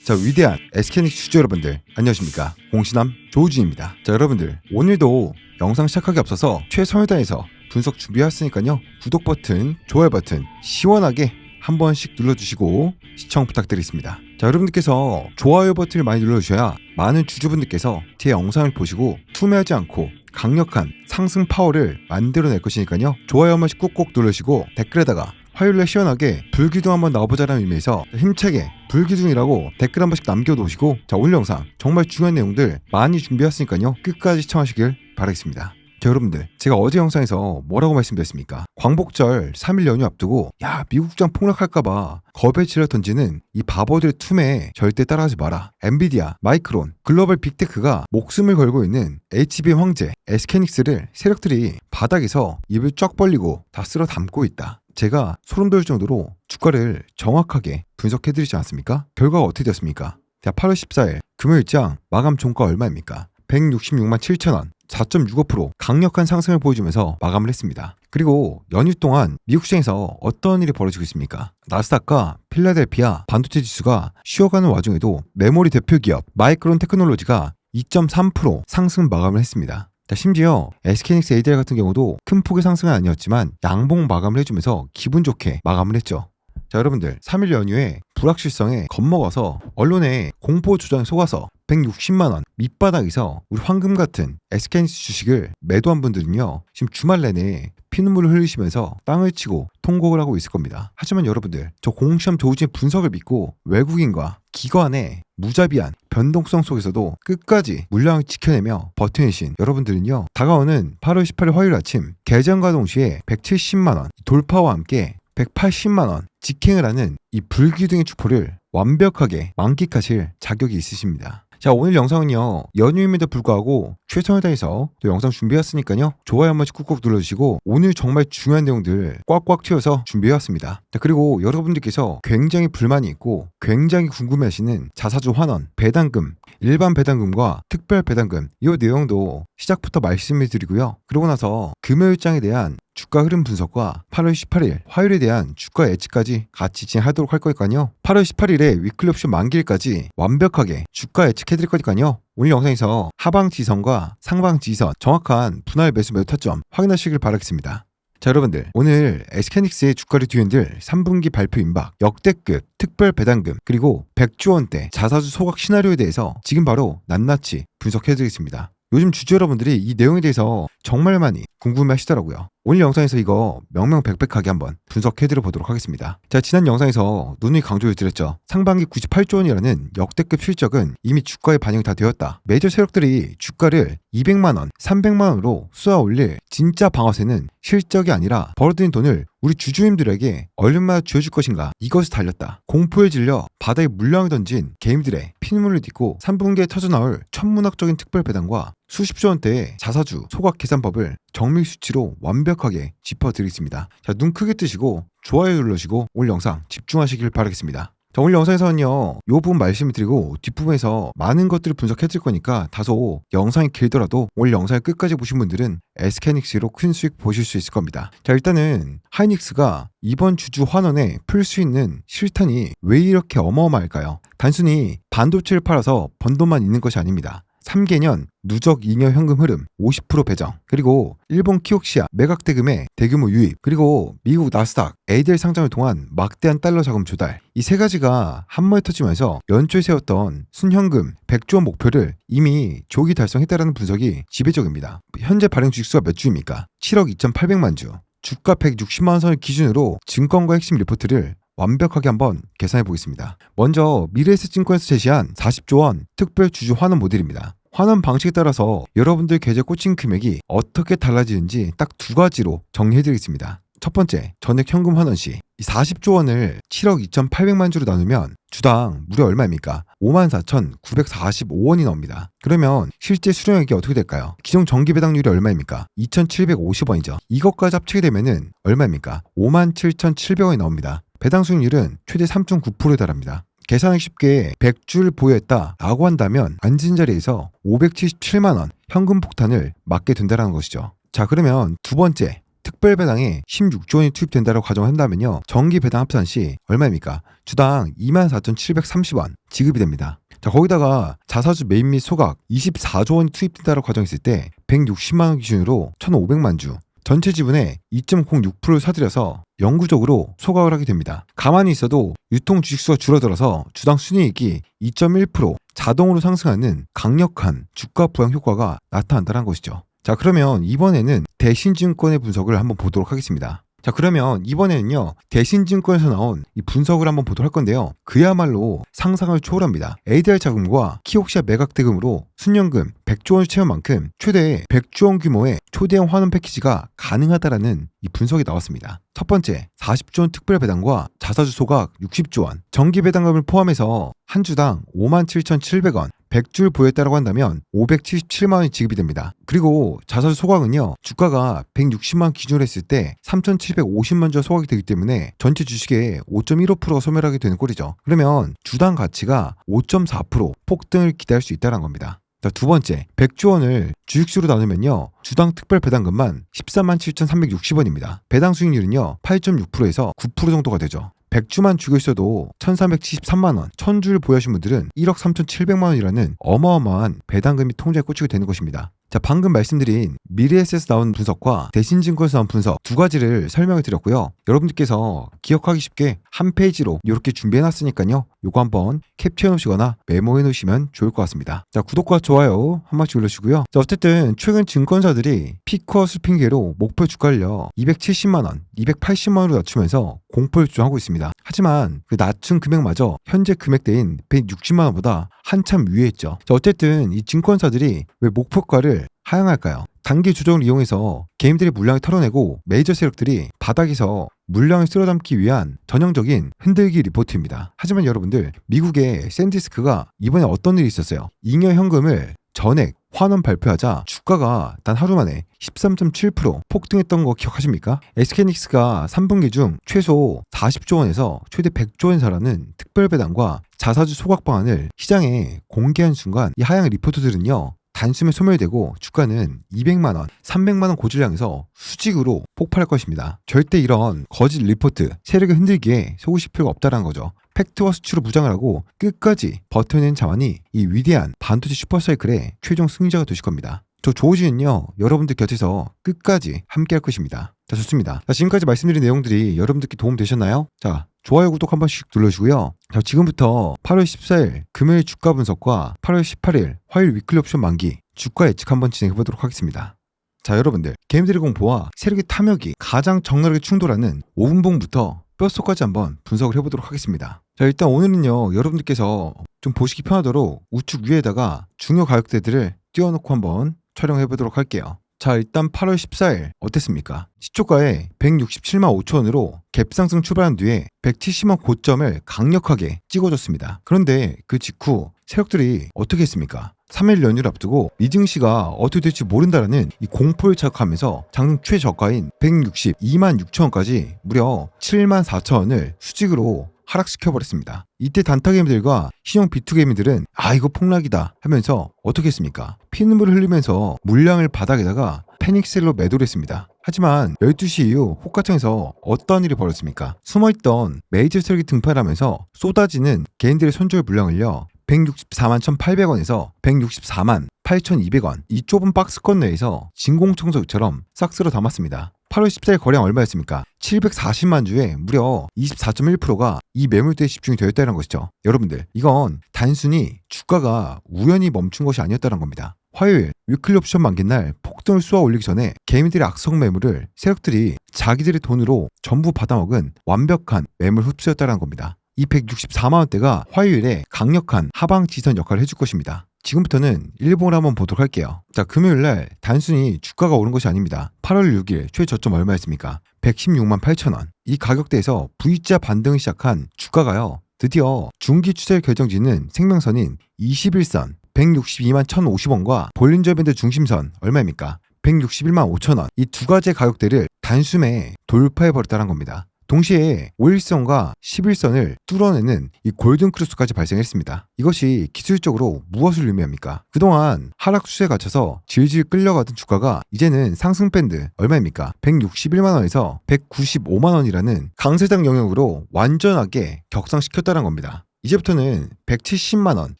자, 위대한 SK닉스 주주 여러분들 안녕하십니까, 공신함 조우준입니다. 자, 여러분들 오늘도 영상 시작하기 앞서서 최선을 다해서 분석 준비했으니까요, 구독 버튼, 좋아요 버튼 시원하게 한 번씩 눌러주시고 시청 부탁드리겠습니다. 자, 여러분들께서 좋아요 버튼을 많이 눌러주셔야 많은 주주분들께서 제 영상을 보시고 투매하지 않고 강력한 상승 파워를 만들어낼 것이니까요, 좋아요 한 번씩 꾹꾹 눌러주시고 댓글에다가 화요일에 시원하게 불기둥 한번 나와보자라는 의미에서 힘차게 불기둥이라고 댓글 한 번씩 남겨놓으시고, 자, 오늘 영상 정말 중요한 내용들 많이 준비했으니까요, 끝까지 시청하시길 바라겠습니다. 자, 여러분들, 제가 어제 영상에서 뭐라고 말씀드렸습니까? 광복절 3일 연휴 앞두고 미국장 폭락할까봐 겁에 질러 던지는 이 바보들의 툼에 절대 따라하지 마라. 엔비디아, 마이크론, 글로벌 빅테크가 목숨을 걸고 있는 HBM 황제 SK닉스를 세력들이 바닥에서 입을 쫙 벌리고 다 쓸어 담고 있다. 제가 소름 돋을 정도로 주가를 정확하게 분석해드리지 않았습니까? 결과가 어떻게 되었습니까? 8월 14일 금요일장 마감 종가 얼마입니까? 166만 7천원, 4.65% 강력한 상승을 보여주면서 마감을 했습니다. 그리고 연휴 동안 미국 시장에서 어떤 일이 벌어지고 있습니까? 나스닥과 필라델피아 반도체 지수가 쉬어가는 와중에도 메모리 대표 기업 마이크론 테크놀로지가 2.3% 상승 마감을 했습니다. 심지어 SK닉스 ADR 같은 경우도 큰 폭의 상승은 아니었지만 양봉 마감을 해주면서 기분 좋게 마감을 했죠. 자, 여러분들, 3일 연휴에 불확실성에 겁먹어서 언론의 공포 조장에 속아서 160만원 밑바닥에서 우리 황금 같은 SK닉스 주식을 매도한 분들은요, 지금 주말 내내 피눈물을 흘리시면서 땅을 치고 통곡을 하고 있을 겁니다. 하지만 여러분들, 저 공시험 조우진의 분석을 믿고 외국인과 기관의 무자비한 변동성 속에서도 끝까지 물량을 지켜내며 버텨내신 여러분들은요, 다가오는 8월 18일 화요일 아침 개장과 동시에 170만원 돌파와 함께 180만원 직행을 하는 이 불기둥의 축포를 완벽하게 만끽하실 자격이 있으십니다. 자, 오늘 영상은요, 연휴임에도 불구하고 최선을 다해서 또 영상 준비했으니까요, 좋아요 한 번씩 꾹꾹 눌러주시고 오늘 정말 중요한 내용들 꽉꽉 튀어서 준비해왔습니다. 자, 그리고 여러분들께서 굉장히 불만이 있고 굉장히 궁금해하시는 자사주 환원, 배당금, 일반 배당금과 특별 배당금, 이 내용도 시작부터 말씀을 드리고요, 그러고 나서 금요일장에 대한 주가 흐름 분석과 8월 18일 화요일에 대한 주가 예측까지 같이 진행하도록 할 거니까요, 8월 18일에 위클리 옵션 만기일까지 완벽하게 주가 예측해드릴 거니까요, 오늘 영상에서 하방 지선과 상방 지선 정확한 분할 매수 매도 타점 확인하시길 바라겠습니다. 자, 여러분들, 오늘 SK닉스의 주가를 뒤흔들 3분기 발표 임박, 역대급 특별 배당금, 그리고 100조 원대 자사주 소각 시나리오에 대해서 지금 바로 낱낱이 분석해드리겠습니다. 요즘 주주 여러분들이 이 내용에 대해서 정말 많이 궁금해 하시더라고요. 오늘 영상에서 이거 명명백백하게 한번 분석해드려 보도록 하겠습니다. 자, 지난 영상에서 누누이 강조를 드렸죠. 상반기 98조 원이라는 역대급 실적은 이미 주가에 반영이 다 되었다. 메이저 세력들이 주가를 200만원, 300만원으로 쏘아 올릴 진짜 방아쇠는 실적이 아니라 벌어들인 돈을 우리 주주님들에게 얼마나 쥐어줄 것인가, 이것을 달렸다. 공포에 질려 바닥에 물량을 던진 개인들의 피눈물을 딛고 3분기에 터져나올 천문학적인 특별 배당과 수십조 원대의 자사주 소각 계산법을 정밀 수치로 완벽하게 짚어드리겠습니다. 자, 눈 크게 뜨시고 좋아요 눌러주시고 오늘 영상 집중하시길 바라겠습니다. 자, 오늘 영상에서는요, 이 부분 말씀을 드리고 뒷부분에서 많은 것들을 분석해 드릴 거니까 다소 영상이 길더라도 오늘 영상을 끝까지 보신 분들은 SK닉스로 큰 수익 보실 수 있을 겁니다. 자, 일단은 하이닉스가 이번 주주 환원에 풀 수 있는 실탄이 왜 이렇게 어마어마할까요? 단순히 반도체를 팔아서 번 돈만 있는 것이 아닙니다. 3개년 누적 잉여 현금 흐름 50% 배정, 그리고 일본 키옥시아 매각 대금의 대규모 유입, 그리고 미국 나스닥 ADR 상장을 통한 막대한 달러 자금 조달, 이 세 가지가 한 번에 터지면서 연초에 세웠던 순현금 100조 원 목표를 이미 조기 달성했다라는 분석이 지배적입니다. 현재 발행 주식수가 몇 주입니까? 7억 2,800만 주. 주가 160만 원 선을 기준으로 증권가 핵심 리포트를 완벽하게 한번 계산해 보겠습니다. 먼저 미래에셋증권에서 제시한 40조 원 특별 주주 환원 모델입니다. 환원 방식에 따라서 여러분들 계좌에 꽂힌 금액이 어떻게 달라지는지 딱 두 가지로 정리해 드리겠습니다. 첫 번째, 전액 현금 환원 시 이 40조 원을 7억 2,800만 주로 나누면 주당 무려 얼마입니까? 54,945원이 나옵니다. 그러면 실제 수령액이 어떻게 될까요? 기존 정기 배당률이 얼마입니까? 2,750원이죠. 이것까지 합치게 되면은 얼마입니까? 57,700원이 나옵니다. 배당 수익률은 최대 3.9%에 달합니다. 계산하기 쉽게 100주를 보유했다 라고 한다면 앉은 자리에서 577만원 현금 폭탄을 맞게 된다는 것이죠. 자, 그러면 두 번째, 특별 배당에 16조 원이 투입된다고 가정한다면요. 정기 배당 합산 시 얼마입니까? 주당 24,730원 지급이 됩니다. 자, 거기다가 자사주 매입 및 소각 24조 원이 투입된다고 가정했을 때 160만 원 기준으로 1,500만 주 전체 지분의 2.06%를 사들여서 영구적으로 소각을 하게 됩니다. 가만히 있어도 유통 주식수가 줄어들어서 주당 순이익이 2.1% 자동으로 상승하는 강력한 주가 부양 효과가 나타난다는 것이죠. 자, 그러면 이번에는 대신증권의 분석을 한번 보도록 하겠습니다. 자, 그러면 이번에는요, 대신증권에서 나온 이 분석을 한번 보도록 할 건데요. 그야말로 상상을 초월합니다. ADR 자금과 키옥시아 매각 대금으로 순연금 100조 원을 채운 만큼 최대 100조 원 규모의 초대형 환원 패키지가 가능하다라는 이 분석이 나왔습니다. 첫 번째, 40조 원 특별 배당과 자사주 소각 60조 원, 정기 배당금을 포함해서 한 주당 57,700원, 100주를 보유했다고 한다면 577만 원이 지급이 됩니다. 그리고 자사주 소각은요, 주가가 160만 원 기준으로 했을 때 3,750만 주가 소각이 되기 때문에 전체 주식의 5.15%가 소멸하게 되는 꼴이죠. 그러면 주당 가치가 5.4% 폭등을 기대할 수 있다는 겁니다. 자, 두 번째, 100조 원을 주식수로 나누면요, 주당 특별 배당금만 143,360원입니다. 배당 수익률은요 8.6%에서 9% 정도가 되죠. 100주만 주고 있어도 1,373만원, 1000주를 보유하신 분들은 1억 3,700만원이라는 어마어마한 배당금이 통장에 꽂히게 되는 것입니다. 자, 방금 말씀드린 미래에셋에서 나온 분석과 대신증권에서 나온 분석 두 가지를 설명을 드렸고요. 여러분들께서 기억하기 쉽게 한 페이지로 이렇게 준비해놨으니까요. 요거 한번 캡처해 놓으시거나 메모해 놓으시면 좋을 것 같습니다. 자, 구독과 좋아요 한 번씩 눌러주시고요. 자, 어쨌든 최근 증권사들이 피크아웃을 핑계로 목표 주가를요 270만원, 280만원으로 낮추면서 공포를 조장하고 있습니다. 하지만 그 낮춘 금액마저 현재 금액대인 160만원보다 한참 위에 있죠. 자, 어쨌든 이 증권사들이 왜 목표가를 하향할까요? 단기 조정을 이용해서 개인들의 물량을 털어내고 메이저 세력들이 바닥에서 물량을 쓸어담기 위한 전형적인 흔들기 리포트입니다. 하지만 여러분들, 미국의 샌디스크가 이번에 어떤 일이 있었어요? 잉여 현금을 전액 환원 발표하자 주가가 단 하루 만에 13.7% 폭등했던 거 기억하십니까? SK하이닉스가 3분기 중 최소 40조 원에서 최대 100조 원에 달하는 특별 배당과 자사주 소각 방안을 시장에 공개한 순간 이 하향 리포트들은요 단숨에 소멸되고 주가는 200만원, 300만원 고질량에서 수직으로 폭발할 것입니다. 절대 이런 거짓 리포트, 세력의 흔들기에 속으실 필요가 없다는 거죠. 팩트와 수치로 무장을 하고 끝까지 버텨낸 자만이 이 위대한 반도체 슈퍼사이클의 최종 승자가 되실 겁니다. 저 조우진은요 여러분들 곁에서 끝까지 함께 할 것입니다. 자, 좋습니다. 자, 지금까지 말씀드린 내용들이 여러분들께 도움 되셨나요? 자, 좋아요, 구독 한 번씩 눌러주고요. 자, 지금부터 8월 14일 금요일 주가 분석과 8월 18일 화요일 위클리 옵션 만기 주가 예측 한번 진행해 보도록 하겠습니다. 자, 여러분들, 게임드래곤 공포와 세력의 탐욕이 가장 적나라하게 충돌하는 5분봉부터 뼛속까지 한번 분석을 해보도록 하겠습니다. 자, 일단 오늘은요 여러분들께서 좀 보시기 편하도록 우측 위에다가 중요 가격대들을 띄워놓고 한번 촬영해 보도록 할게요. 자, 일단 8월 14일 어땠습니까? 시초가에 167만 5천원으로 갭상승 출발한 뒤에 170만 고점을 강력하게 찍어줬습니다. 그런데 그 직후 세력들이 어떻게 했습니까? 3일 연휴를 앞두고 리징시가 어떻게 될지 모른다라는 이 공포를 자극하면서 장중 최저가인 162만 6천원까지 무려 7만 4천원을 수직으로 하락시켜버렸습니다. 이때 단타 게임들과 신형 B2 게임들은 이거 폭락이다 하면서 어떻게 했습니까? 피눈물을 흘리면서 물량을 바닥에다가 패닉셀로 매도를 했습니다. 하지만 12시 이후 호가창에서 어떤 일이 벌어졌습니까? 숨어있던 메이저 세력이 등판하면서 쏟아지는 개인들의 손절 물량을요 164만 1,800원에서 164만 8,200원 이 좁은 박스권 내에서 진공청소기처럼 싹 쓸어 담았습니다. 8월 14일 거래량 얼마였습니까? 740만 주에 무려 24.1%가 이 매물대에 집중이 되었다는 것이죠. 여러분들, 이건 단순히 주가가 우연히 멈춘 것이 아니었다는 겁니다. 화요일 위클리 옵션 만기날 폭등을 쏘아 올리기 전에 개미들의 악성 매물을 세력들이 자기들의 돈으로 전부 받아먹은 완벽한 매물 흡수였다는 겁니다. 이 164만원대가 화요일에 강력한 하방 지선 역할을 해줄 것입니다. 지금부터는 일봉을 한번 보도록 할게요. 자, 금요일날 단순히 주가가 오른 것이 아닙니다. 8월 6일 최저점 얼마였습니까? 116만 8천원. 이 가격대에서 V자 반등을 시작한 주가가요 드디어 중기 추세 결정짓는 생명선인 21선 162만 1,050원과 볼린저 밴드 중심선 얼마입니까? 161만 5천원. 이 두 가지의 가격대를 단숨에 돌파해버렸다는 겁니다. 동시에 5일선과 11선을 뚫어내는 이 골든 크로스까지 발생했습니다. 이것이 기술적으로 무엇을 의미합니까? 그동안 하락 추세에 갇혀서 질질 끌려가던 주가가 이제는 상승 밴드 얼마입니까? 161만 원에서 195만 원이라는 강세장 영역으로 완전하게 격상시켰다는 겁니다. 이제부터는 170만 원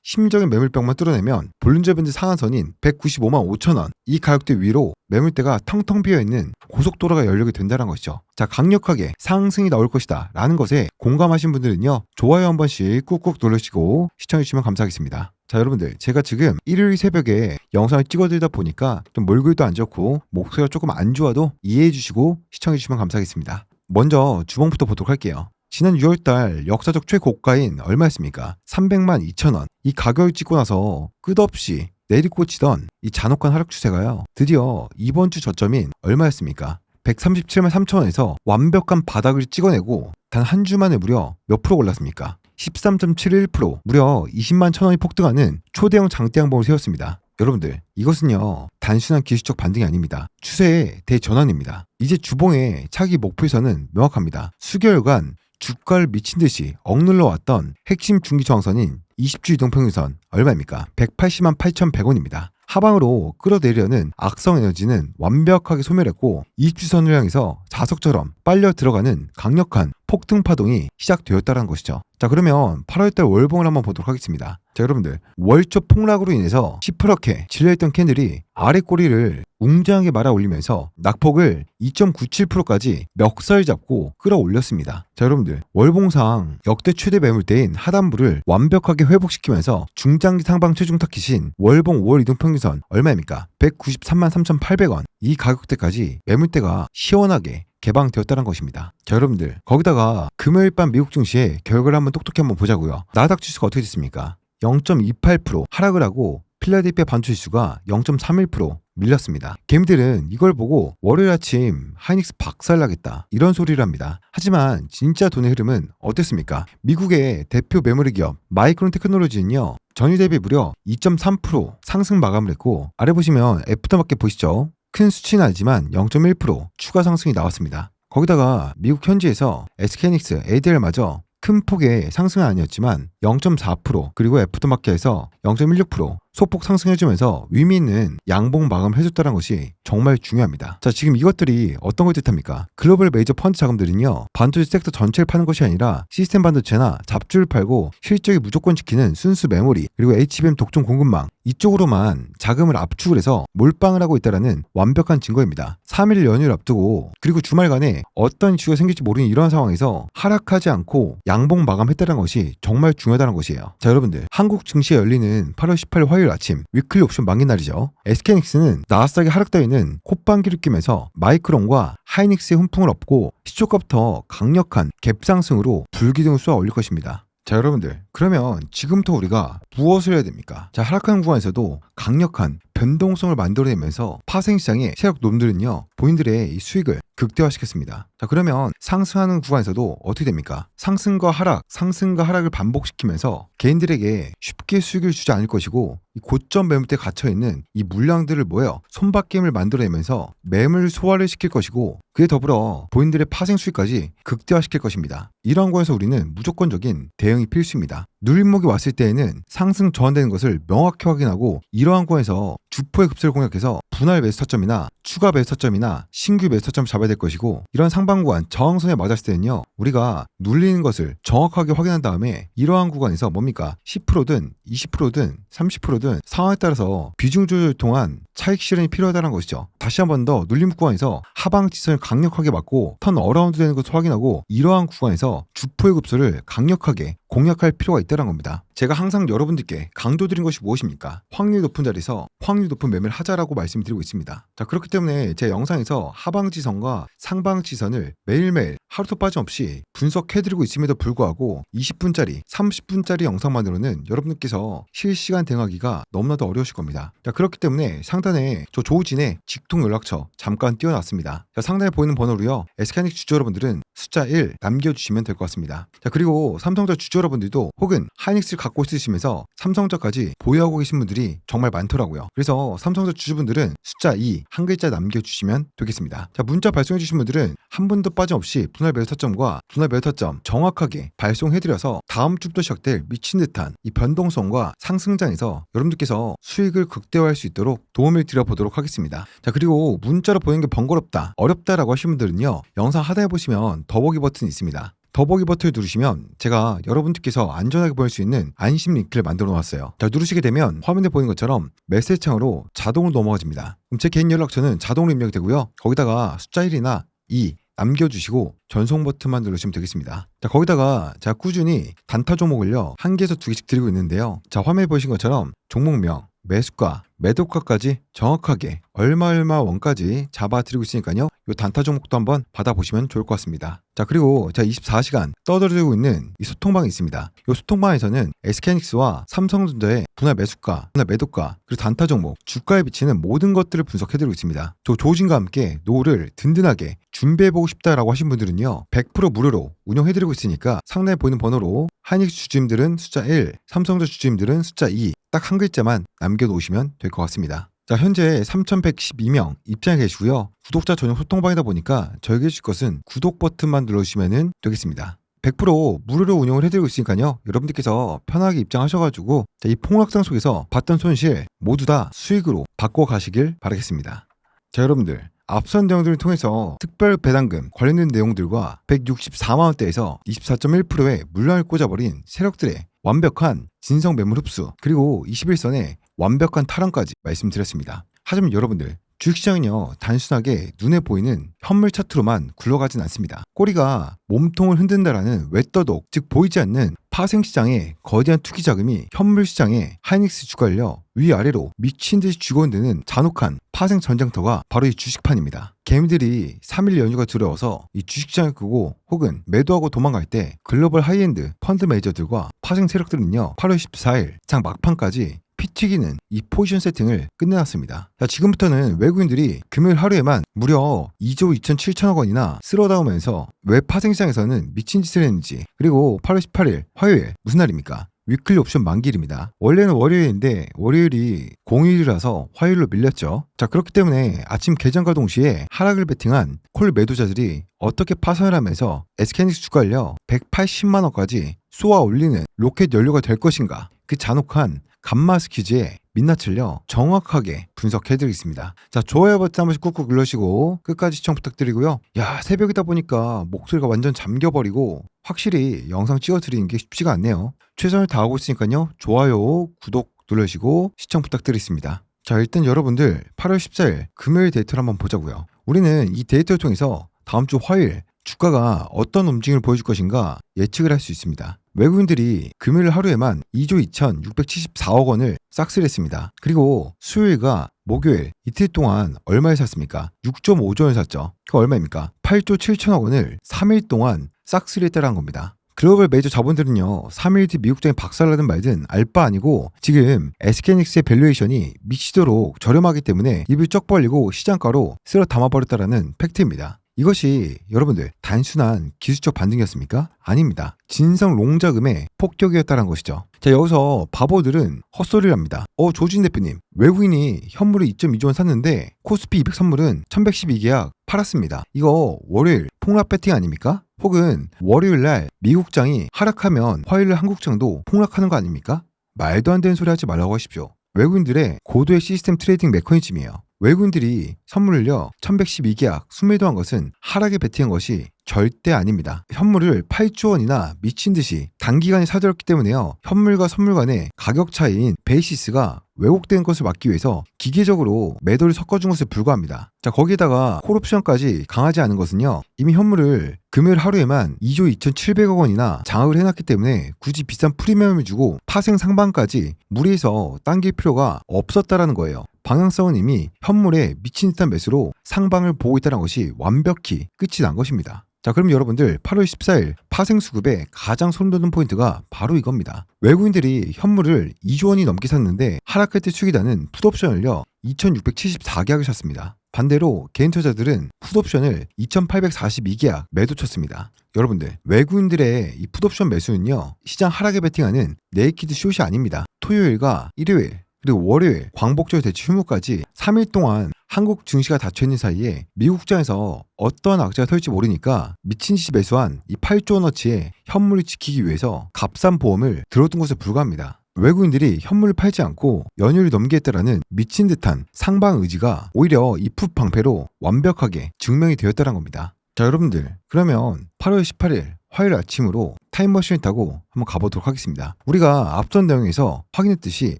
심적인 매물벽만 뚫어내면 볼린저 밴드 상한선인 195만 5천 원 이 가격대 위로 매물대가 텅텅 비어있는 고속도로가 열리게 된다는 것이죠. 자, 강력하게 상승이 나올 것이다 라는 것에 공감하신 분들은요, 좋아요 한 번씩 꾹꾹 눌러주시고 시청해주시면 감사하겠습니다. 자, 여러분들, 제가 지금 일요일 새벽에 영상을 찍어드리다 보니까 좀 몰골도 안 좋고 목소리가 조금 안 좋아도 이해해주시고 시청해주시면 감사하겠습니다. 먼저 주봉부터 보도록 할게요. 지난 6월달 역사적 최고가인 얼마였습니까? 300만 2천원. 이 가격을 찍고 나서 끝없이 내리꽂히던 이 잔혹한 하락 추세가요, 드디어 이번 주 저점인 얼마였습니까? 137만 3천원에서 완벽한 바닥을 찍어내고 단 한 주 만에 무려 몇 프로 올랐습니까? 13.71%, 무려 20만 천원이 폭등하는 초대형 장대 양봉을 세웠습니다. 여러분들, 이것은요 단순한 기술적 반등이 아닙니다. 추세의 대전환입니다. 이제 주봉의 차기 목표선은 명확합니다. 수개월간 주가를 미친 듯이 억눌러 왔던 핵심 중기 저항선인 20주 이동평균선 얼마입니까? 180만 8,100원입니다. 하방으로 끌어내려는 악성 에너지는 완벽하게 소멸했고 20주선을 향해서 자석처럼 빨려 들어가는 강력한 폭등 파동이 시작되었다는 것이죠. 자, 그러면 8월달 월봉을 한번 보도록 하겠습니다. 자, 여러분들, 월초 폭락으로 인해서 시퍼렇게 질려있던 캔들이 아래 꼬리를 웅장하게 말아 올리면서 낙폭을 2.97%까지 멱살 잡고 끌어올렸습니다. 자, 여러분들, 월봉상 역대 최대 매물대인 하단부를 완벽하게 회복시키면서 중장기 상방 최종 타깃인 월봉 5월 이동평균선 얼마입니까? 193만 3,800원. 이 가격대까지 매물대가 시원하게 개방되었다는 것입니다. 자, 여러분들, 거기다가 금요일 밤 미국 증시의 결과를 한번 똑똑히 한번 보자고요. 나스닥 지수가 어떻게 됐습니까? 0.28% 하락을 하고 필라델피아 반도 지수가 0.31% 밀렸습니다. 개미들은 이걸 보고 월요일 아침 하이닉스 박살나겠다 이런 소리를 합니다. 하지만 진짜 돈의 흐름은 어땠습니까? 미국의 대표 메모리 기업 마이크론 테크놀로지는요, 전일 대비 무려 2.3% 상승 마감을 했고, 아래 보시면 애프터마켓 보시죠. 큰 수치는 아니지만 0.1% 추가 상승이 나왔습니다. 거기다가 미국 현지에서 SK하이닉스, ADR마저 큰 폭의 상승은 아니었지만 0.4% 그리고 애프터마켓에서 0.16% 소폭 상승해주면서 의미 있는 양봉 마감을 해줬다는 것이 정말 중요합니다. 자, 지금 이것들이 어떤 걸 뜻합니까? 글로벌 메이저 펀드 자금들은요, 반도체 섹터 전체를 파는 것이 아니라 시스템 반도체나 잡주를 팔고 실적이 무조건 지키는 순수 메모리 그리고 HBM 독점 공급망 이쪽으로만 자금을 압축을 해서 몰빵을 하고 있다는 완벽한 증거입니다. 3일 연휴를 앞두고 그리고 주말간에 어떤 이슈가 생길지 모르는 이런 상황에서 하락하지 않고 양봉 마감했다는 것이 정말 중요하다는 것이에요. 자, 여러분들, 한국 증시에 열리는 8월 18일 화요일 아침 위클리 옵션 만기 날이죠. SK하이닉스는 나스닥의 하락 따위는 콧방귀를 뀌면서 마이크론과 하이닉스의 훈풍을 업고 시초가부터 강력한 갭상승으로 불기둥을 쏘아 올릴 것입니다. 자, 여러분들, 그러면 지금부터 우리가 무엇을 해야 됩니까? 자, 하락하는 구간에서도 강력한 변동성을 만들어내면서 파생시장의 세력 놈들은요, 본인들의 이 수익을 극대화시켰습니다. 자, 그러면 상승하는 구간에서도 어떻게 됩니까? 상승과 하락을 반복시키면서 개인들에게 쉽게 수익을 주지 않을 것이고, 이 고점 매물대에 갇혀있는 이 물량들을 모여 손바뀜을 만들어내면서 매물 소화를 시킬 것이고, 그에 더불어 본인들의 파생 수익까지 극대화시킬 것입니다. 이러한 구간에서 우리는 무조건적인 대응이 필수입니다. 눌림목이 왔을 때에는 상승 저항되는 것을 명확히 확인하고, 이러한 구간에서 주포의 급세를 공략해서 분할 매수 타점이나 추가 매수 타점이나 신규 매수 타점을 잡아야 될 것이고, 이런 상방 구간 저항선에 맞았을 때는요, 우리가 눌리는 것을 정확하게 확인한 다음에 이러한 구간에서 뭡니까? 10%든 20%든 30%든 상황에 따라서 비중 조절을 통한 차익 실현이 필요하다는 것이죠. 다시 한 번 더 눌림 구간에서 하방 지선을 강력하게 맞고 턴 어라운드 되는 것을 확인하고, 이러한 구간에서 주포의 급소를 강력하게 공략할 필요가 있다는 겁니다. 제가 항상 여러분들께 강조드린 것이 무엇입니까? 확률 높은 자리에서 확률 높은 매매를 하자라고 말씀드리고 있습니다. 자, 그렇기 때문에 제 영상에서 하방지선과 상방지선을 매일매일 하루도 빠짐없이 분석해드리고 있음에도 불구하고 20분짜리, 30분짜리 영상만으로는 여러분들께서 실시간 대응하기가 너무나도 어려우실 겁니다. 자, 그렇기 때문에 상단 상단에 저 조우진의 직통 연락처 잠깐 띄워놨습니다. 자, 상단에 보이는 번호로요. SK하이닉스 주주 여러분들은 숫자 1 남겨주시면 될 것 같습니다. 자, 그리고 삼성전자 주주 여러분들도 혹은 하이닉스를 갖고 있으시면서 삼성전자까지 보유하고 계신 분들이 정말 많더라고요. 그래서 삼성전자 주주분들은 숫자 2 한 글자 남겨주시면 되겠습니다. 자, 문자 발송해주신 분들은 한 분도 빠짐없이 분할 매도 타점과 분할 매도 타점 정확하게 발송해드려서 다음 주부터 시작될 미친 듯한 이 변동성과 상승장에서 여러분들께서 수익을 극대화할 수 있도록 도움을 드려보도록 하겠습니다. 자, 그리고 문자로 보이는 게 번거롭다, 어렵다라고 하시는 분들은요, 영상 하단에 보시면 더보기 버튼이 있습니다. 더보기 버튼을 누르시면 제가 여러분들께서 안전하게 보일 수 있는 안심 링크를 만들어 놓았어요. 자, 누르시게 되면 화면에 보이는 것처럼 메시지 창으로 자동으로 넘어가집니다. 그럼 제 개인 연락처는 자동으로 입력이 되고요. 거기다가 숫자 1이나 2 남겨주시고 전송 버튼만 누르시면 되겠습니다. 자, 거기다가 제가 꾸준히 단타 종목을요 1개에서 2개씩 드리고 있는데요. 자, 화면에 보이신 것처럼 종목명, 매수가, 매도가까지 정확하게 얼마 원까지 잡아드리고 있으니까요. 이 단타 종목도 한번 받아보시면 좋을 것 같습니다. 자, 그리고 제가 24시간 떠들고 있는 이 소통방이 있습니다. 이 소통방에서는 SK하이닉스와 삼성전자의 분할 매수가, 분할 매도가, 그리고 단타 종목, 주가에 비치는 모든 것들을 분석해드리고 있습니다. 저 조진과 함께 노후를 든든하게 준비해보고 싶다라고 하신 분들은요 100% 무료로 운영해드리고 있으니까 상단에 보이는 번호로 하이닉스 주주님들은 숫자 1, 삼성전자 주주님들은 숫자 2 딱 한 글자만 남겨놓으시면 될 것 같습니다. 자, 현재 3,112명 입장해 계시고요. 구독자 전용 소통방이다 보니까 저에게 해주실 것은 구독 버튼만 눌러주시면 되겠습니다. 100% 무료로 운영을 해드리고 있으니까요. 여러분들께서 편하게 입장하셔가지고 이 폭락장 속에서 봤던 손실 모두 다 수익으로 바꿔가시길 바라겠습니다. 자, 여러분들, 앞선 내용들을 통해서 특별 배당금 관련된 내용들과 164만원대에서 24.1%의 물량을 꽂아버린 세력들의 완벽한 진성 매물 흡수, 그리고 21선의 완벽한 탈환까지 말씀드렸습니다. 하지만 여러분들, 주식시장은요 단순하게 눈에 보이는 현물 차트로만 굴러가진 않습니다. 꼬리가 몸통을 흔든다라는 외떠독, 즉 보이지 않는 파생시장의 거대한 투기자금이 현물시장의 하이닉스 주가를요 위아래로 미친듯이 죽어드는 잔혹한 파생 전쟁터가 바로 이 주식판입니다. 개미들이 3일 연휴가 두려워서 이 주식시장을 끄고 혹은 매도하고 도망갈 때 글로벌 하이엔드 펀드 매니저들과 파생 세력들은요 8월 14일 장 막판까지 피 튀기는 이 포지션 세팅을 끝내놨습니다. 자, 지금부터는 외국인들이 금요일 하루에만 무려 2조 2,7천억 원이나 쓸어담으면서 왜 파생시장에서는 미친 짓을 했는지, 그리고 8월 18일 화요일 무슨 날입니까? 위클리 옵션 만기일입니다. 원래는 월요일인데 월요일이 공휴일이라서 화요일로 밀렸죠. 자, 그렇기 때문에 아침 개장과 동시에 하락을 베팅한 콜 매도자들이 어떻게 파산을 하면서 SK하이닉스 주가를요 180만원까지 쏘아 올리는 로켓 연료가 될 것인가, 그 잔혹한 감마스 퀴즈의 민낯을요 정확하게 분석해드리겠습니다. 자, 좋아요 버튼 한 번씩 꾹꾹 눌러주시고 끝까지 시청 부탁드리고요. 야, 새벽이다 보니까 목소리가 완전 잠겨버리고 확실히 영상 찍어드리는 게 쉽지가 않네요. 최선을 다하고 있으니까요 좋아요, 구독 눌러주시고 시청 부탁드리겠습니다. 자, 일단 여러분들 8월 14일 금요일 데이터를 한번 보자고요. 우리는 이 데이터를 통해서 다음 주 화요일 주가가 어떤 움직임을 보여줄 것인가 예측을 할 수 있습니다. 외국인들이 금요일 하루에만 2조 2,674억 원을 싹쓸이 했습니다. 그리고 수요일과 목요일 이틀 동안 얼마에 샀습니까? 6.5조 원 샀죠. 그 얼마입니까? 8조 7천억 원을 3일 동안 싹쓸이 했다는 겁니다. 글로벌 메이저 자본들은요 3일 뒤 미국장이 박살나든 말든 알 바 아니고 지금 SK하이닉스의 밸류에이션이 미치도록 저렴하기 때문에 입을 쩍 벌리고 시장가로 쓸어 담아버렸다라는 팩트입니다. 이것이 여러분들 단순한 기술적 반등이었습니까? 아닙니다. 진성 롱자금의 폭격이었다는 것이죠. 자, 여기서 바보들은 헛소리를 합니다. 조진 대표님, 외국인이 현물을 2.2조 원 샀는데 코스피 200 선물은 1112계약 팔았습니다. 이거 월요일 폭락 배팅 아닙니까? 혹은 월요일날 미국장이 하락하면 화요일날 한국장도 폭락하는 거 아닙니까? 말도 안 되는 소리 하지 말라고 하십시오. 외국인들의 고도의 시스템 트레이딩 메커니즘이에요. 외국인들이 선물을요 1112계약 순매도한 것은 하락에 베팅한 것이 절대 아닙니다. 현물을 8조 원이나 미친듯이 단기간에 사들였기 때문에요 현물과 선물 간의 가격 차이인 베이시스가 왜곡된 것을 막기 위해서 기계적으로 매도를 섞어준 것에 불과합니다. 자, 거기에다가 콜옵션까지 강하지 않은 것은요 이미 현물을 금요일 하루에만 2조 2,700억 원이나 장악을 해놨기 때문에 굳이 비싼 프리미엄을 주고 파생 상방까지 무리해서 당길 필요가 없었다라는 거예요. 방향성은 이미 현물에 미친 듯한 매수로 상방을 보고 있다는 것이 완벽히 끝이 난 것입니다. 자, 그럼 여러분들 8월 14일 파생수급의 가장 소름돋는 포인트가 바로 이겁니다. 외국인들이 현물을 2조 원이 넘게 샀는데 하락할 때 수익이라는 풋옵션을요 2674계약을 샀습니다. 반대로 개인 투자자들은 풋옵션을 2842계약 매도 쳤습니다. 여러분들, 외국인들의 이 풋옵션 매수는요 시장 하락에 베팅하는 네이키드 숏이 아닙니다. 토요일과 일요일 그리고 월요일 광복절 대치 휴무까지 3일 동안 한국 증시가 닫혀있는 사이에 미국장에서 어떤 악재가 터질지 모르니까 미친 듯이 매수한 이 8조 원어치의 현물을 지키기 위해서 값싼 보험을 들어둔 것에 불과합니다. 외국인들이 현물을 팔지 않고 연휴를 넘기겠다라는 미친 듯한 상방 의지가 오히려 이 풋 방패로 완벽하게 증명이 되었다는 겁니다. 자, 여러분들, 그러면 8월 18일 화요일 아침으로 타임머신을 타고 한번 가보도록 하겠습니다. 우리가 앞선 내용에서 확인했듯이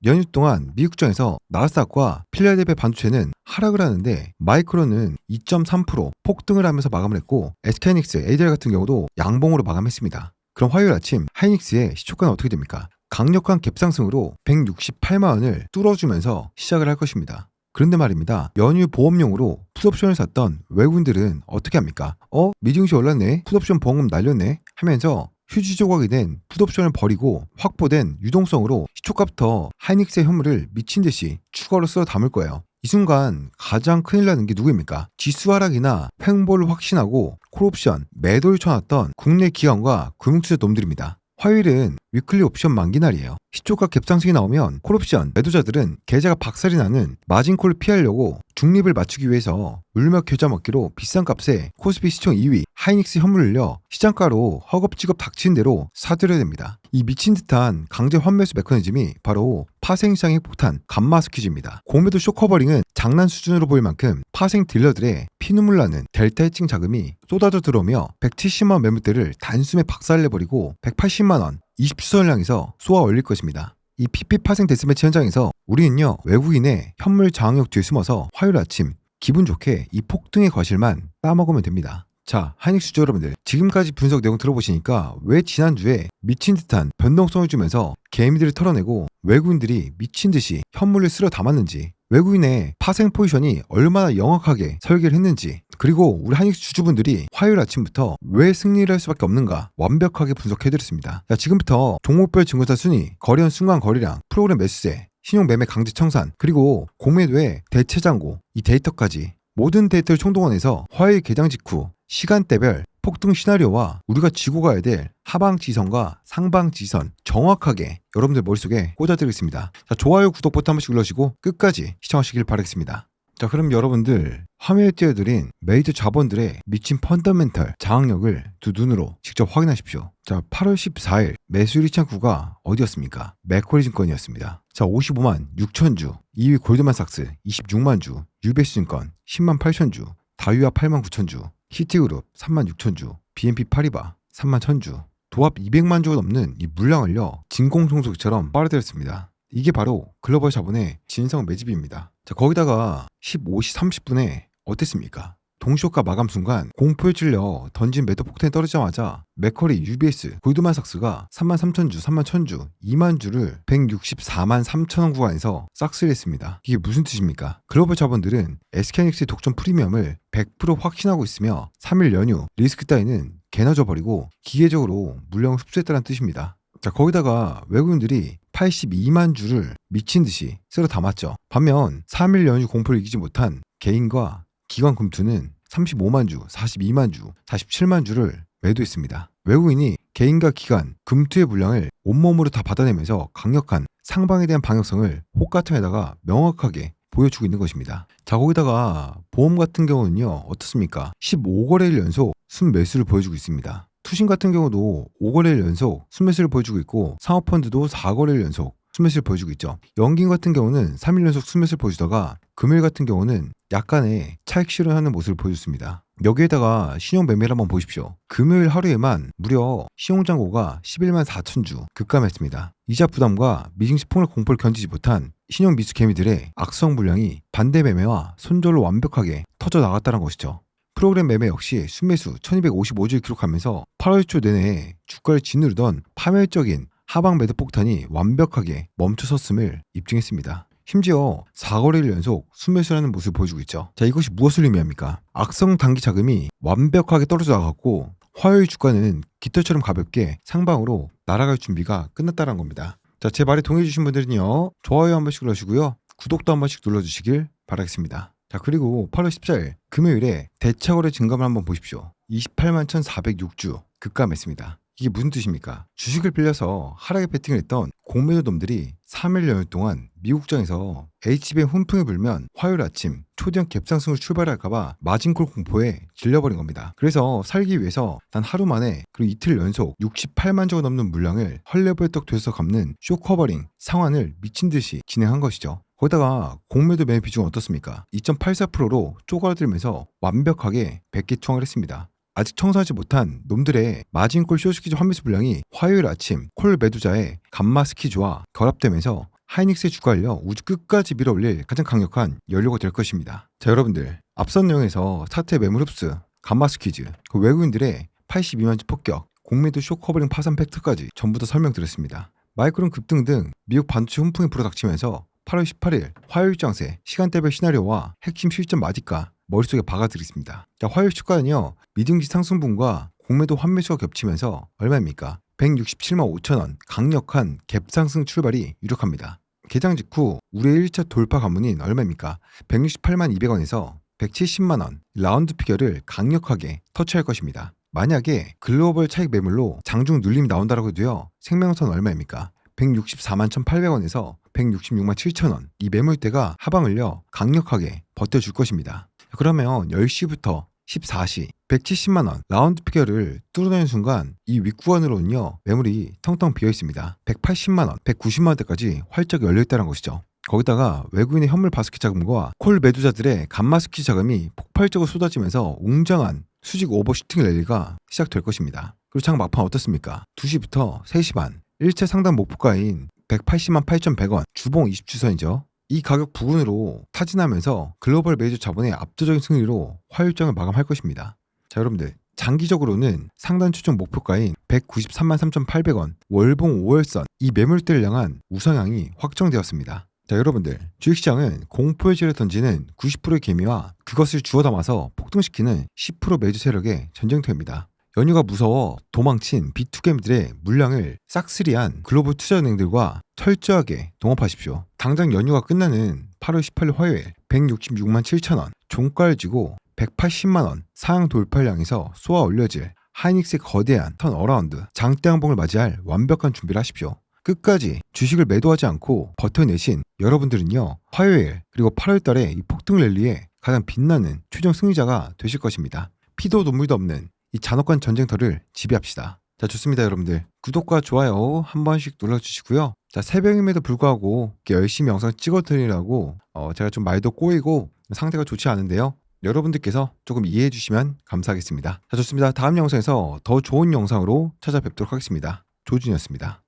연휴 동안 미국장에서 나스닥과 필라델피아 반도체는 하락을 하는데 마이크론은 2.3% 폭등을 하면서 마감을 했고 SK하이닉스, ADR 같은 경우도 양봉으로 마감했습니다. 그럼 화요일 아침 하이닉스의 시초가는 어떻게 됩니까? 강력한 갭상승으로 168만 원을 뚫어주면서 시작을 할 것입니다. 그런데 말입니다. 연휴 보험용으로 풋옵션을 샀던 외국인들은 어떻게 합니까? 미증시 올랐네? 풋옵션 보험금 날렸네? 하면서 휴지 조각이 된 풋옵션을 버리고 확보된 유동성으로 시초가부터 하이닉스의 현물을 미친 듯이 추가로 쓸어 담을 거예요. 이 순간 가장 큰일 나는 게 누구입니까? 지수 하락이나 횡보를 확신하고 콜옵션 매도를 쳐놨던 국내 기관과 금융투자 놈들입니다. 화요일은 위클리 옵션 만기 날이에요. 시초가 갭상승이 나오면 콜옵션 매도자들은 계좌가 박살이 나는 마진콜을 피하려고 중립을 맞추기 위해서 울며 겨자 먹기로 비싼 값에 코스피 시총 2위 하이닉스 현물을요 시장가로 허겁지겁 닥친 대로 사들여야 됩니다. 이 미친 듯한 강제 환매수 메커니즘이 바로 파생시장의 폭탄 감마스 퀴즈입니다. 공매도 쇼커버링은 장난 수준으로 보일 만큼 파생 딜러들의 피눈물 나는 델타 해칭 자금이 쏟아져 들어오며 170만 원 매물대를 단숨에 박살내버리고 180만 원 20수선을 향해서 쏘아 올릴 것입니다. 이 PP 파생 데스매치 현장에서 우리는요 외국인의 현물 저항력 뒤에 숨어서 화요일 아침 기분 좋게 이 폭등의 과실만 따먹으면 됩니다. 자, 하이닉스 주주 여러분들, 지금까지 분석 내용 들어보시니까 왜 지난주에 미친 듯한 변동성을 주면서 개미들을 털어내고 외국인들이 미친 듯이 현물을 쓸어 담았는지, 외국인의 파생 포지션이 얼마나 영악하게 설계를 했는지, 그리고 우리 하이닉스 주주분들이 화요일 아침부터 왜 승리를 할 수밖에 없는가 완벽하게 분석해드렸습니다. 자, 지금부터 종목별 증거사 순위, 거래원 순간 거래량, 프로그램 매수세, 신용 매매 강제 청산, 그리고 공매도의 대체 잔고, 이 데이터까지 모든 데이터를 총동원해서 화요일 개장 직후 시간대별 폭등 시나리오와 우리가 지고 가야 될 하방 지선과 상방 지선 정확하게 여러분들 머릿속에 꽂아드리겠습니다. 자, 좋아요, 구독 버튼 한 번씩 눌러주시고 끝까지 시청하시길 바라겠습니다. 자, 그럼 여러분들 화면에 띄워드린 메이저 자본들의 미친 펀더멘털 장악력을 두 눈으로 직접 확인하십시오. 자, 8월 14일 매수율 2,009가 어디였습니까? 맥쿼리 증권이었습니다. 자, 55만 6천 주, 2위 골드만삭스 26만 주, 유베스 증권 10만 8천 주, 다유아 8만 9천 주, 히티그룹 3만 6천 주, BNP 파리바 3만 1천 주, 도합 200만 주가 넘는 이 물량을요 진공청소기처럼 빨아들였습니다. 이게 바로 글로벌 자본의 진성 매집입니다. 자, 거기다가 15시 30분에 어땠습니까? 동시효과 마감 순간 공포에 찔려 던진 매도 폭탄이 떨어지자마자 맥쿼리, UBS, 골드만삭스가 3만 3천 주, 3만 1천 주, 2만 주를 164만 3천 원 구간에서 싹쓸이 했습니다. 이게 무슨 뜻입니까? 글로벌 자본들은 SK하이닉스의 독점 프리미엄을 100% 확신하고 있으며 3일 연휴 리스크 따위는 개나 줘버리고 기계적으로 물량을 흡수했다는 뜻입니다. 자, 거기다가 외국인들이 82만 주를 미친 듯이 쓸어 담았죠. 반면 3일 연휴 공포를 이기지 못한 개인과 기관 금투는 35만 주, 42만 주, 47만 주를 매도했습니다. 외국인이 개인과 기관, 금투의 물량을 온몸으로 다 받아내면서 강력한 상방에 대한 방역성을 혹같은에다가 명확하게 보여주고 있는 것입니다. 자, 거기다가 보험 같은 경우는요 어떻습니까? 15거래일 연속 순매수를 보여주고 있습니다. 투신 같은 경우도 5거래일 연속 순매수를 보여주고 있고 사모펀드도 4거래일 연속 순매수를 보여주고 있죠. 연긴 같은 경우는 3일 연속 순매수를 보여주다가 금일 같은 경우는 약간의 차익 실현하는 모습을 보여줬습니다. 여기에다가 신용 매매를 한번 보십시오. 금요일 하루에만 무려 신용잔고가 11만 4천 주 급감했습니다. 이자 부담과 미증시 폭락 공포를 견디지 못한 신용 미수 개미들의 악성 물량이 반대 매매와 손절로 완벽하게 터져 나갔다는 것이죠. 프로그램 매매 역시 순매수 1255주를 기록하면서 8월 초 내내 주가를 짓누르던 파멸적인 하방 매도 폭탄이 완벽하게 멈춰섰음을 입증했습니다. 심지어 4거래일 연속 순매수라는 모습을 보여주고 있죠. 자, 이것이 무엇을 의미합니까? 악성 단기 자금이 완벽하게 떨어져 나갔고 화요일 주가는 깃털처럼 가볍게 상방으로 날아갈 준비가 끝났다는 겁니다. 자, 제 말에 동의해주신 분들은요, 좋아요 한 번씩 눌러주시고요, 구독도 한 번씩 눌러주시길 바라겠습니다. 자, 그리고 8월 14일 금요일에 대차거래 증감을 한번 보십시오. 28만 1,406주 급감했습니다. 이게 무슨 뜻입니까? 주식을 빌려서 하락에 베팅을 했던 공매도놈들이 3일 연휴 동안 미국장에서 HBM 훈풍이 불면 화요일 아침 초대형 갭상승을 출발할까봐 마진콜 공포에 질려버린 겁니다. 그래서 살기 위해서 단 하루 만에 그리고 이틀 연속 68만 주가 넘는 물량을 헐레벌떡 돼서 갚는 쇼커버링 상환을 미친듯이 진행한 것이죠. 거기다가 공매도 매매 비중은 어떻습니까? 2.84%로 쪼그라들면서 완벽하게 100개 투항을 했습니다. 아직 청소하지 못한 놈들의 마진콜 쇼스키즈 환매수 물량이 화요일 아침 콜 매도자의 감마 스키즈와 결합되면서 하이닉스의 주가를 우주 끝까지 밀어올릴 가장 강력한 연료가 될 것입니다. 자, 여러분들, 앞선 내용에서 사태 매물 흡수, 감마 스키즈, 그 외국인들의 82만 주 폭격, 공매도 쇼커버링 파산 팩트까지 전부 다 설명드렸습니다. 마이크론 급등 등 미국 반도체 훈풍이 불어닥치면서 8월 18일 화요일 장세 시간대별 시나리오와 핵심 실전 마디가 머릿속에 박아드리겠습니다. 자, 화요일 주가는요, 미등기 상승분과 공매도 환매수가 겹치면서 얼마입니까? 167만 5천 원 강력한 갭상승 출발이 유력합니다. 개장 직후 우리의 1차 돌파 관문인 얼마입니까? 168만 200원에서 170만 원 라운드 피겨를 강력하게 터치할 것입니다. 만약에 글로벌 차익 매물로 장중 눌림이 나온다고 해도요, 생명선 얼마입니까? 164만 1,800원에서 166만 7천원, 이 매물대가 하방을요 강력하게 버텨줄 것입니다. 그러면 10시부터 14시 170만원 라운드 피겨를 뚫어내는 순간 이 윗구간으로는요 매물이 텅텅 비어 있습니다. 180만원, 190만원대까지 활짝 열려있다는 것이죠. 거기다가 외국인의 현물 바스켓 자금과 콜 매도자들의 감마스키 자금이 폭발적으로 쏟아지면서 웅장한 수직 오버슈팅 랠리가 시작될 것입니다. 그리고 장 막판 어떻습니까? 2시부터 3시 반 1차 상단 목표가인 180만 8,100원 주봉 20주선이죠. 이 가격 부근으로 타진하면서 글로벌 메이저 자본의 압도적인 승리로 화요일장을 마감할 것입니다. 자, 여러분들, 장기적으로는 상단 추정 목표가인 193만 3,800원 월봉 5월선 이 매물대를 향한 우상향이 확정되었습니다. 자, 여러분들, 주식시장은 공포의 지를 던지는 90%의 개미와 그것을 주워 담아서 폭등시키는 10% 매주 세력의 전쟁터입니다. 연휴가 무서워 도망친 B2G들의 물량을 싹쓸이한 글로벌 투자은행들과 철저하게 동업하십시오. 당장 연휴가 끝나는 8월 18일 화요일 166만 7천원 종가를 쥐고 180만원 상향 돌파를 향해서 쏘아 올려질 하이닉스의 거대한 턴어라운드 장대항봉을 맞이할 완벽한 준비를 하십시오. 끝까지 주식을 매도하지 않고 버텨내신 여러분들은요, 화요일 그리고 8월 달에 이 폭등 랠리에 가장 빛나는 최종 승리자가 되실 것입니다. 피도 눈물도 없는 이 잔혹한 전쟁터를 지배합시다. 자, 좋습니다. 여러분들, 구독과 좋아요 한 번씩 눌러주시고요. 자, 새벽임에도 불구하고 열심히 영상 찍어드리려고 제가 좀 말도 꼬이고 상태가 좋지 않은데요, 여러분들께서 조금 이해해 주시면 감사하겠습니다. 자, 좋습니다. 다음 영상에서 더 좋은 영상으로 찾아뵙도록 하겠습니다. 조준이었습니다.